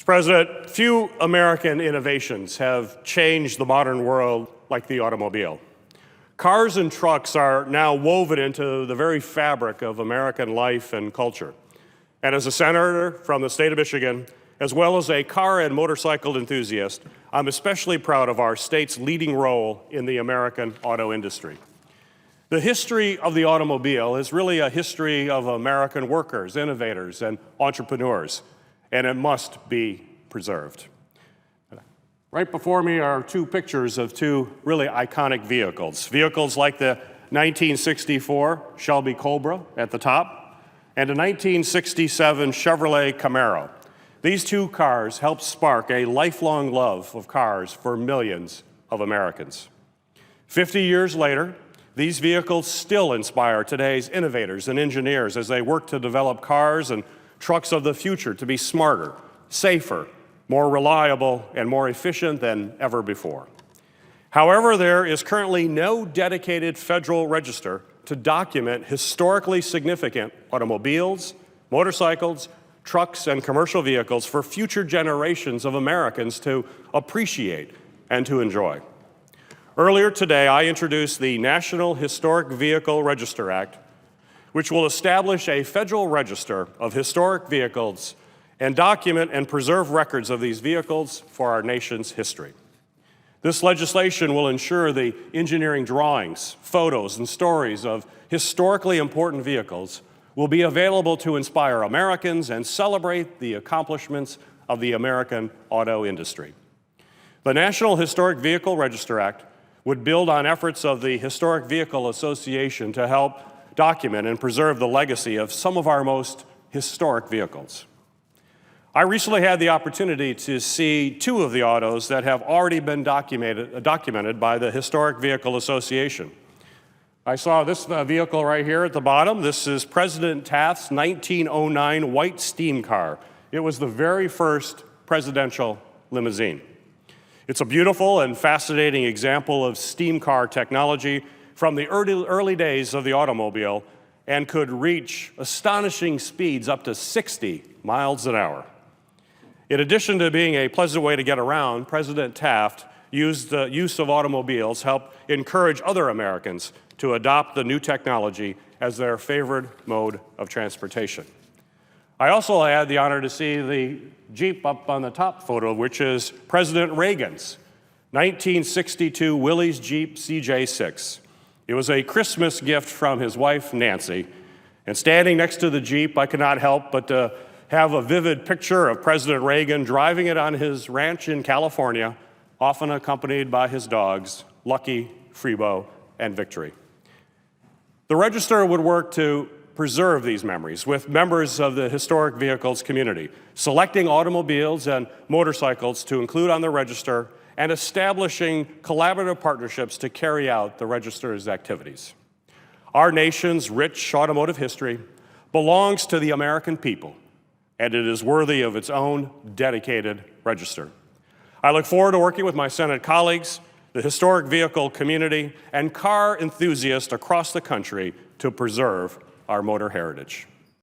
President, few American innovations have changed the modern world like the automobile. Cars and trucks are now woven into the very fabric of American life and culture. And as a senator from the state of Michigan, as well as a car and motorcycle enthusiast, I'm especially proud of our state's leading role in the American auto industry. The history of the automobile is really a history of American workers, innovators, and entrepreneurs, and it must be preserved. Right before me are two pictures of two really iconic vehicles. Vehicles like the 1964 Shelby Cobra at the top and a 1967 Chevrolet Camaro. These two cars helped spark a lifelong love of cars for millions of Americans. 50 years later, these vehicles still inspire today's innovators and engineers as they work to develop cars and trucks of the future to be smarter, safer, more reliable, and more efficient than ever before. However, there is currently no dedicated federal register to document historically significant automobiles, motorcycles, trucks, and commercial vehicles for future generations of Americans to appreciate and to enjoy. Earlier today, I introduced the National Historic Vehicle Register Act, which will establish a federal register of historic vehicles and document and preserve records of these vehicles for our nation's history. This legislation will ensure the engineering drawings, photos, and stories of historically important vehicles will be available to inspire Americans and celebrate the accomplishments of the American auto industry. The National Historic Vehicle Register Act would build on efforts of the Historic Vehicle Association to help document and preserve the legacy of some of our most historic vehicles. I recently had the opportunity to see two of the autos that have already been documented by the Historic Vehicle Association. I saw this vehicle right here at the bottom. This is President Taft's 1909 white steam car. It was the very first presidential limousine. It's a beautiful and fascinating example of steam car technology from the early days of the automobile and could reach astonishing speeds up to 60 miles an hour. In addition to being a pleasant way to get around, President Taft used the use of automobiles help encourage other Americans to adopt the new technology as their favored mode of transportation. I also had the honor to see the Jeep up on the top photo, which is President Reagan's 1962 Willys Jeep CJ6. It was a Christmas gift from his wife, Nancy, and standing next to the Jeep, I could not help but to have a vivid picture of President Reagan driving it on his ranch in California, often accompanied by his dogs, Lucky, Freebo, and Victory. The Register would work to preserve these memories with members of the historic vehicles community, selecting automobiles and motorcycles to include on the Register and establishing collaborative partnerships to carry out the Register's activities. Our nation's rich automotive history belongs to the American people, and it is worthy of its own dedicated register. I look forward to working with my Senate colleagues, the historic vehicle community, and car enthusiasts across the country to preserve our motor heritage.